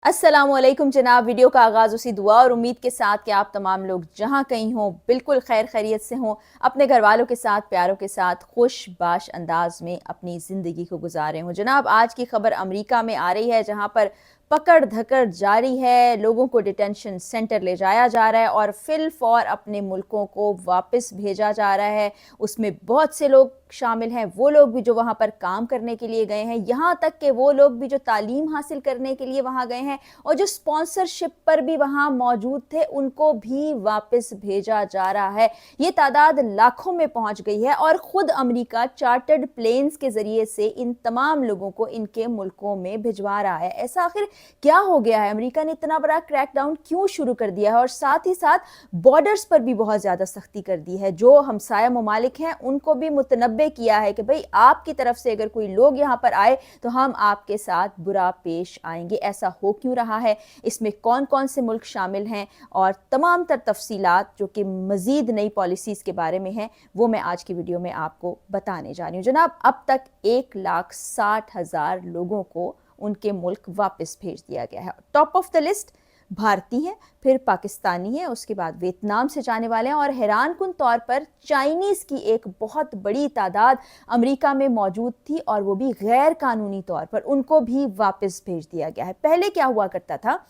अस्सलाम वालेकुम जनाब। वीडियो का आगाज़ उसी दुआ और उम्मीद के साथ कि आप तमाम लोग जहाँ कहीं हों बिल्कुल खैर खैरियत से हों, अपने घर वालों के साथ, प्यारों के साथ खुश बाश अंदाज में अपनी ज़िंदगी को गुजारे हों। जनाब, आज की खबर अमेरिका में आ रही है, जहाँ पर पकड़ धकड़ जारी है, लोगों को डिटेंशन सेंटर ले जाया जा रहा है और फिल फौर अपने मुल्कों को वापस भेजा जा रहा है। उसमें बहुत से लोग शामिल हैं, वो लोग भी जो वहाँ पर काम करने के लिए गए हैं, यहाँ तक कि वो लोग भी जो तालीम हासिल करने के लिए वहाँ गए हैं और जो स्पॉन्सरशिप पर भी वहाँ मौजूद थे, उनको भी वापस भेजा जा रहा है। ये तादाद लाखों में पहुंच गई है और खुद अमेरिका चार्टर्ड प्लेन्स के जरिए से इन तमाम लोगों को इनके मुल्कों में भिजवा रहा है। ऐसा आखिर क्या हो गया है? अमेरिका ने इतना बड़ा क्रैकडाउन क्यों शुरू कर दिया है? और साथ ही साथ बॉर्डर्स पर भी बहुत ज्यादा सख्ती कर दी है। जो हमसाया ममालिक हैं उनको भी मुतनब्बे किया है कि भाई आपकी तरफ से अगर कोई लोग यहाँ पर आए तो हम आपके साथ बुरा पेश आएंगे। ऐसा हो क्यों रहा है, इसमें कौन कौन से मुल्क शामिल हैं और तमाम तर तफसीलात जो कि मजीद नई पॉलिसीज़ के बारे में हैं, वो मैं आज की वीडियो में आपको बताने जा रही हूँ। जनाब, अब तक 1,60,000 लोगों को उनके मुल्क वापस भेज दिया गया है। टॉप ऑफ द लिस्ट भारतीय हैं, फिर पाकिस्तानी हैं, उसके बाद वियतनाम से जाने वाले हैं और हैरान कुन तौर पर चाइनीज़ की एक बहुत बड़ी तादाद अमेरिका में मौजूद थी और वो भी गैर कानूनी तौर पर, उनको भी वापस भेज दिया गया है। पहले क्या हुआ करता था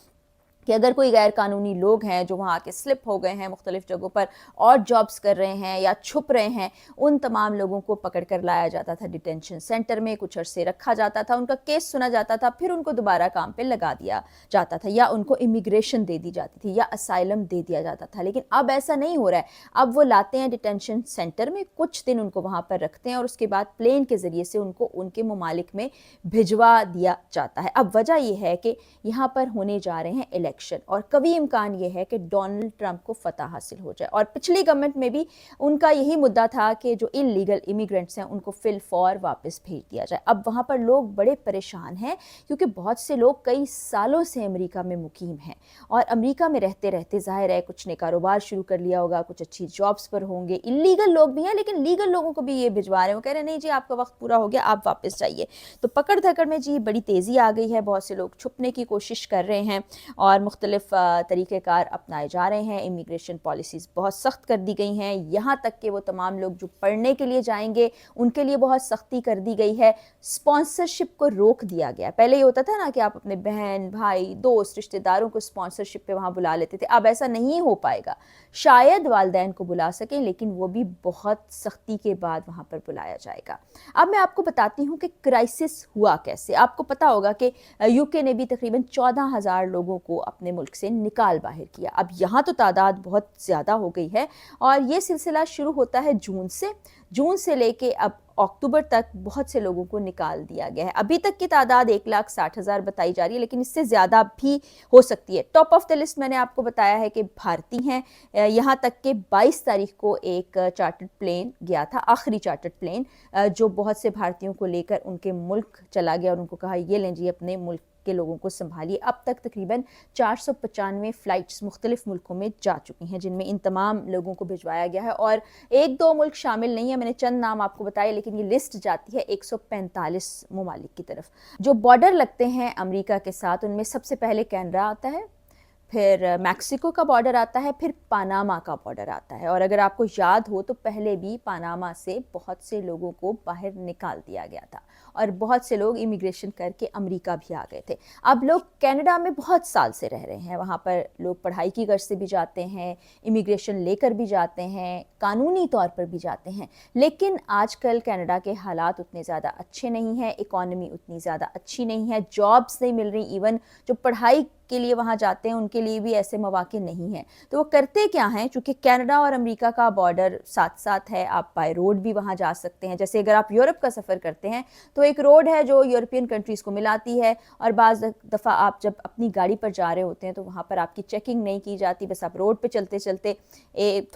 कि अगर कोई गैर कानूनी लोग हैं जो वहाँ आके स्लिप हो गए हैं मुख्तलिफ जगहों पर और जॉब्स कर रहे हैं या छुप रहे हैं, उन तमाम लोगों को पकड़ कर लाया जाता था डिटेंशन सेंटर में, कुछ अरसे रखा जाता था, उनका केस सुना जाता था, फिर उनको दोबारा काम पे लगा दिया जाता था या उनको इमिग्रेशन दे दी जाती थी या असाइलम दे दिया जाता था। लेकिन अब ऐसा नहीं हो रहा है। अब वो लाते हैं डिटेंशन सेंटर में, कुछ दिन उनको वहाँ पर रखते हैं और उसके बाद प्लेन के ज़रिए से उनको उनके ममालिक में भिजवा दिया जाता है। अब वजह यह है कि यहाँ पर होने जा रहे हैं इलेक्शन और कभी इम्कान यह है कि डोनाल्ड ट्रंप को फतह हासिल हो जाए। और पिछली गवर्नमेंट में भी उनका यही मुद्दा था कि जो इलीगल इमिग्रेंट्स हैं उनको फिल फॉर वापस भेज दिया जाए। अब वहाँ पर लोग बड़े परेशान हैं क्योंकि बहुत से लोग कई सालों से अमेरिका में मुकीम हैं और अमेरिका में रहते रहते ज़ाहिर है कुछ ने कारोबार शुरू कर लिया होगा, कुछ अच्छी जॉब्स पर होंगे। इलीगल लोग भी हैं लेकिन लीगल लोगों को भी ये भिजवा रहे हैं। वो कह रहे हैं नहीं जी, आपका वक्त पूरा हो गया, आप वापस जाइए। तो पकड़ धकड़ में जी बड़ी तेज़ी आ गई है। बहुत से लोग छुपने की कोशिश कर रहे हैं और मुख्तलिफ तरीक़ेकार अपनाए जा रहे हैं। इमिग्रेशन पॉलिसीज़ बहुत सख्त कर दी गई हैं, यहाँ तक कि वो तमाम लोग जो पढ़ने के लिए जाएंगे उनके लिए बहुत सख्ती कर दी गई है। स्पॉन्सरशिप को रोक दिया गया। पहले ये होता था ना कि आप अपने बहन भाई दोस्त रिश्तेदारों को स्पॉन्सरशिप पे वहाँ बुला लेते थे, अब ऐसा नहीं हो पाएगा। शायद वालिदैन को बुला सकें लेकिन वो भी बहुत सख्ती के बाद वहाँ पर बुलाया जाएगा। अब मैं आपको बताती हूँ कि क्राइसिस हुआ कैसे। आपको पता होगा कि यूके ने भी तकरीबन 14,000 लोगों को अपने मुल्क से निकाल बाहर किया। अब यहाँ तो तादाद बहुत ज़्यादा हो गई है और ये सिलसिला शुरू होता है जून से लेके अब अक्टूबर तक बहुत से लोगों को निकाल दिया गया है। अभी तक की तादाद 1,60,000 बताई जा रही है लेकिन इससे ज़्यादा भी हो सकती है। टॉप ऑफ द लिस्ट मैंने आपको बताया है कि भारतीय हैं। यहाँ तक कि 22 तारीख को एक चार्टर्ड प्लेन गया था, आखिरी चार्टर्ड प्लेन, जो बहुत से भारतीयों को लेकर उनके मुल्क चला गया और उनको कहा ये लें जी अपने मुल्क के लोगों को संभालिए। अब तक तकरीबन 495 फ़्लाइट्स मुख्तलिफ मुल्कों में जा चुकी हैं जिनमें इन तमाम लोगों को भिजवाया गया है और एक दो मुल्क शामिल नहीं है। मैंने चंद नाम आपको बताए लेकिन ये लिस्ट जाती है 145 ममालिक की तरफ। जो बॉर्डर लगते हैं अमेरिका के साथ उनमें सबसे पहले कनाडा आता है, फिर मैक्सिको का बॉर्डर आता है, फिर पनामा का बॉर्डर आता है। और अगर आपको याद हो तो पहले भी पनामा से बहुत से लोगों को बाहर निकाल दिया गया था और बहुत से लोग इमिग्रेशन करके अमेरिका भी आ गए थे। अब लोग कनाडा में बहुत साल से रह रहे हैं, वहाँ पर लोग पढ़ाई की गर्ज से भी जाते हैं, इमिग्रेशन लेकर भी जाते हैं, कानूनी तौर पर भी जाते हैं। लेकिन आजकल कनाडा के हालात उतने ज़्यादा अच्छे नहीं हैं, इकॉनमी उतनी ज़्यादा अच्छी नहीं है, जॉब्स नहीं मिल रही। इवन जो पढ़ाई के लिए वहाँ जाते हैं उनके लिए भी ऐसे मौके नहीं हैं। तो वो करते क्या हैं, चूँकि कनाडा और अमेरिका का बॉर्डर साथ साथ है, आप बाय रोड भी वहाँ जा सकते हैं। जैसे अगर आप यूरोप का सफ़र करते हैं तो एक रोड है जो यूरोपियन कंट्रीज़ को मिलाती है और बाज़ दफ़ा आप जब अपनी गाड़ी पर जा रहे होते हैं तो वहाँ पर आपकी चेकिंग नहीं की जाती, बस आप रोड पर चलते चलते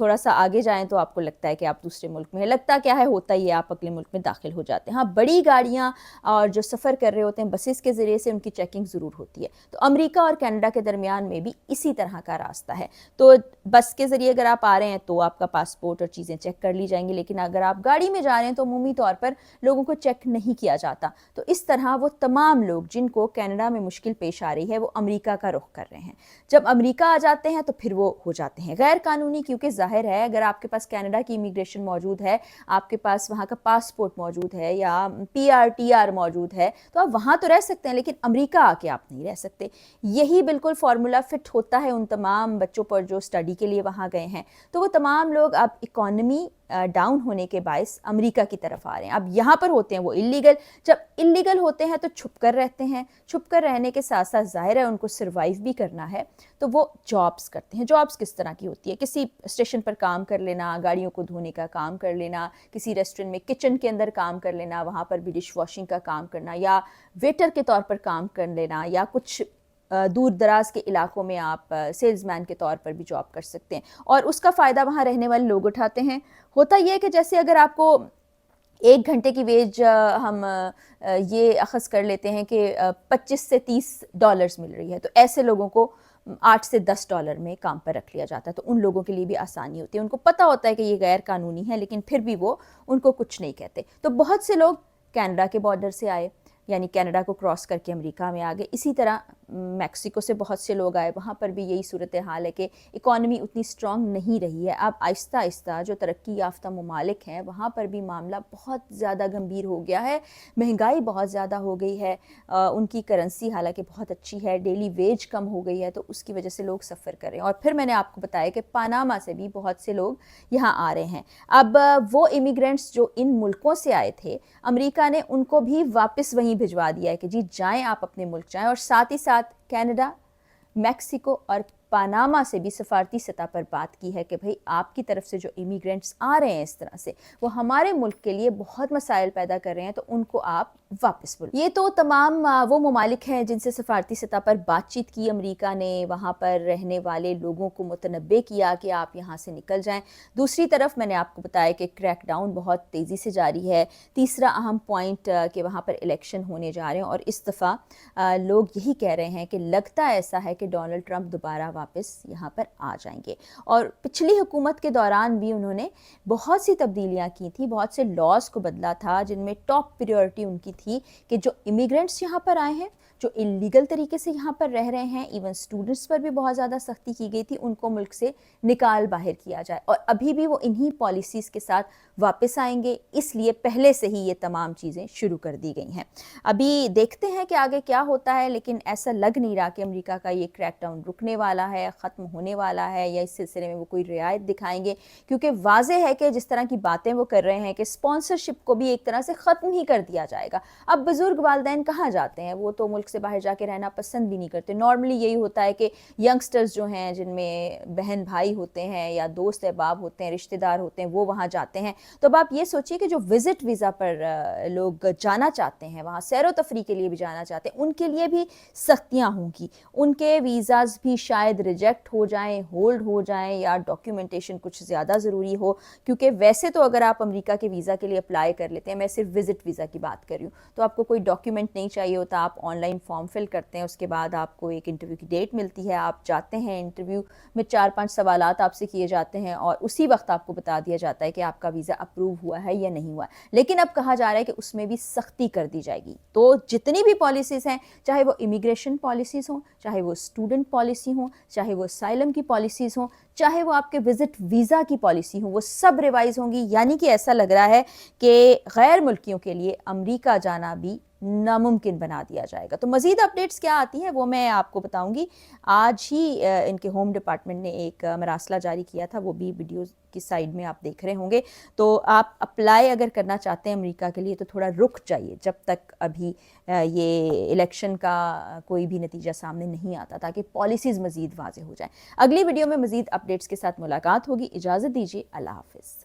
थोड़ा सा आगे जाएँ तो आपको लगता है कि आप दूसरे मुल्क में हैं। लगता क्या है, होता ही है, आप अगले मुल्क में दाखिल हो जाते हैं। हाँ, बड़ी गाड़ियाँ और जो सफ़र कर रहे होते हैं बसेस के ज़रिए से उनकी चेकिंग ज़रूर होती है। तो अमेरिका और کینیڈا کے درمیان میں بھی اسی طرح کا راستہ ہے. تو بس کے ذریعے اگر آپ آ رہے ہیں تو آپ کا پاسپورٹ اور چیزیں چیک کر لی جائیں گی, لیکن اگر آپ گاڑی میں جا رہے ہیں تو عمومی طور پر لوگوں کو چیک نہیں کیا جاتا. تو اس طرح وہ تمام لوگ جن کو کینیڈا میں مشکل پیش آ رہی ہے وہ امریکہ کا رخ کر رہے ہیں. جب امریکہ آ جاتے ہیں تو پھر وہ ہو جاتے ہیں غیر قانونی, کیونکہ ظاہر ہے اگر آپ کے پاس کینیڈا کی امیگریشن موجود ہے, آپ کے پاس وہاں کا پاسپورٹ موجود ہے یا PR موجود ہے, تو آپ وہاں تو رہ سکتے ہیں, لیکن امریکہ آ کے آپ نہیں رہ سکتے. یہی بالکل فارمولا فٹ ہوتا ہے ان تمام بچوں پر جو اسٹڈی کے لیے وہاں گئے ہیں. تو وہ تمام لوگ اب اکانومی ڈاؤن ہونے کے باعث امریکہ کی طرف آ رہے ہیں. اب یہاں پر ہوتے ہیں وہ اللیگل, جب اللیگل ہوتے ہیں تو چھپ کر رہتے ہیں, چھپ کر رہنے کے ساتھ ساتھ ظاہر ہے ان کو سروائیو بھی کرنا ہے, تو وہ جابس کرتے ہیں. جابس کس طرح کی ہوتی ہے؟ کسی اسٹیشن پر کام کر لینا, گاڑیوں کو دھونے کا کام کر لینا, کسی ریسٹورنٹ میں کچن کے اندر کام کر لینا, وہاں پر بھی ڈش واشنگ کا کام کرنا, یا ویٹر کے طور پر کام کر لینا, یا کچھ دور دراز کے علاقوں میں آپ سیلز مین کے طور پر بھی جاب کر سکتے ہیں, اور اس کا فائدہ وہاں رہنے والے لوگ اٹھاتے ہیں. ہوتا یہ ہے کہ جیسے اگر آپ کو 1 گھنٹے کی ویج ہم یہ اخذ کر لیتے ہیں کہ $25 سے $30 مل رہی ہے, تو ایسے لوگوں کو $8 سے $10 میں کام پر رکھ لیا جاتا ہے. تو ان لوگوں کے لیے بھی آسانی ہوتی ہے. ان کو پتہ ہوتا ہے کہ یہ غیر قانونی ہے, لیکن پھر بھی وہ ان کو کچھ نہیں کہتے. تو بہت سے لوگ کینیڈا کے بارڈر سے آئے, یعنی کینیڈا کو کراس کر کے امریکہ میں آ گئے. اسی طرح میکسیکو سے بہت سے لوگ آئے, وہاں پر بھی یہی صورتحال ہے کہ اکانومی اتنی اسٹرانگ نہیں رہی ہے. اب آہستہ آہستہ جو ترقی یافتہ ممالک ہیں وہاں پر بھی معاملہ بہت زیادہ گمبھیر ہو گیا ہے, مہنگائی بہت زیادہ ہو گئی ہے, ان کی کرنسی حالانکہ بہت اچھی ہے, ڈیلی ویج کم ہو گئی ہے, تو اس کی وجہ سے لوگ سفر کر رہے ہیں. اور پھر میں نے آپ کو بتایا کہ پاناما سے بھی بہت سے لوگ یہاں آ رہے ہیں. اب وہ امیگرینٹس جو ان ملکوں سے آئے تھے, امریکہ نے ان کو بھی واپس وہیں بھجوا دیا ہے کہ جی جائیں, آپ اپنے ملک جائیں. اور ساتھ ہی ساتھ کینیڈا, میکسیکو اور پاناما سے بھی سفارتی سطح پر بات کی ہے کہ بھئی آپ کی طرف سے جو امیگرینٹس آ رہے ہیں اس طرح سے, وہ ہمارے ملک کے لیے بہت مسائل پیدا کر رہے ہیں, تو ان کو آپ واپس بلائیں. یہ تو تمام وہ ممالک ہیں جن سے سفارتی سطح پر بات چیت کی امریکہ نے, وہاں پر رہنے والے لوگوں کو متنبع کیا کہ آپ یہاں سے نکل جائیں. دوسری طرف میں نے آپ کو بتایا کہ کریک ڈاؤن بہت تیزی سے جاری ہے. تیسرا اہم پوائنٹ کہ وہاں پر الیکشن ہونے جا رہے ہیں, اور اس دفعہ لوگ یہی کہہ رہے ہیں کہ لگتا ایسا ہے کہ ڈونلڈ ٹرمپ دوبارہ واپس یہاں پر آ جائیں گے. اور پچھلی حکومت کے دوران بھی انہوں نے بہت سی تبدیلیاں کی تھیں, بہت سے لاز کو بدلا تھا, جن میں ٹاپ پریورٹی ان کی تھی کہ جو امیگرینٹس یہاں پر آئے ہیں, جو انلیگل طریقے سے یہاں پر رہ رہے ہیں, ایون اسٹوڈنٹس پر بھی بہت زیادہ سختی کی گئی تھی, ان کو ملک سے نکال باہر کیا جائے. اور ابھی بھی وہ انہی پالیسیز کے ساتھ واپس آئیں گے, اس لیے پہلے سے ہی یہ تمام چیزیں شروع کر دی گئی ہیں. ابھی دیکھتے ہیں کہ آگے کیا ہوتا ہے, لیکن ایسا لگ نہیں رہا کہ امریکہ کا یہ کریک ڈاؤن رکنے والا ہے, ختم ہونے والا ہے, یا اس سلسلے میں وہ کوئی رعایت دکھائیں گے, کیونکہ واضح ہے کہ جس طرح کی باتیں وہ کر رہے ہیں کہ اسپانسرشپ کو بھی ایک طرح سے ختم ہی کر دیا جائے گا. اب بزرگ والدین کہاں جاتے ہیں, وہ تو ملک سے باہر جا کے رہنا پسند بھی نہیں کرتے. نارملی یہی ہوتا ہے کہ ینگسٹرز جو ہیں, جن میں بہن بھائی ہوتے ہیں یا دوست احباب ہوتے ہیں, رشتہ دار ہوتے ہیں, وہ وہاں جاتے ہیں. تو اب آپ یہ سوچیے کہ جو وزٹ ویزا پر لوگ جانا چاہتے ہیں, وہاں سیر و تفریح کے لیے بھی جانا چاہتے ہیں, ان کے لیے بھی سختیاں ہوں گی. ان کے ویزاز بھی شاید ریجیکٹ ہو جائیں, ہولڈ ہو جائیں, یا ڈاکیومنٹیشن کچھ زیادہ ضروری ہو. کیونکہ ویسے تو اگر آپ امریکہ کے ویزا کے لیے اپلائی کر لیتے ہیں, میں صرف وزٹ ویزا کی بات کر رہی ہوں, تو آپ کو کوئی ڈاکیومنٹ نہیں چاہیے ہوتا. آپ آن لائن فارم فل کرتے ہیں, اس کے بعد آپ کو ایک انٹرویو کی ڈیٹ ملتی ہے, آپ جاتے ہیں, انٹرویو میں 4-5 سوالات آپ سے کیے جاتے ہیں, اور اسی وقت آپ کو بتا دیا جاتا ہے کہ آپ کا ویزا اپروو ہوا ہے یا نہیں ہوا. لیکن اب کہا جا رہا ہے کہ اس میں بھی سختی کر دی جائے گی. تو جتنی بھی پالیسیز ہیں, چاہے وہ امیگریشن پالیسیز ہوں, چاہے وہ اسٹوڈنٹ پالیسی ہوں, چاہے وہ اسائلم کی پالیسیز ہوں, چاہے وہ آپ کے وزٹ ویزا کی پالیسی ہوں, وہ سب ریوائز ہوں گی. یعنی کہ ایسا لگ رہا ہے کہ غیر ملکیوں کے لیے امریکہ جانا بھی ناممکن بنا دیا جائے گا. تو مزید اپڈیٹس کیا آتی ہیں وہ میں آپ کو بتاؤں گی. آج ہی ان کے ہوم ڈپارٹمنٹ نے ایک مراسلہ جاری کیا تھا, وہ بھی ویڈیوز کی سائیڈ میں آپ دیکھ رہے ہوں گے. تو آپ اپلائی اگر کرنا چاہتے ہیں امریکہ کے لیے تو تھوڑا رک جائیے جب تک ابھی یہ الیکشن کا کوئی بھی نتیجہ سامنے نہیں آتا, تاکہ پالیسیز مزید واضح ہو جائیں. اگلی ویڈیو میں مزید اپڈیٹس کے ساتھ ملاقات ہوگی. اجازت دیجیے, اللہ حافظ.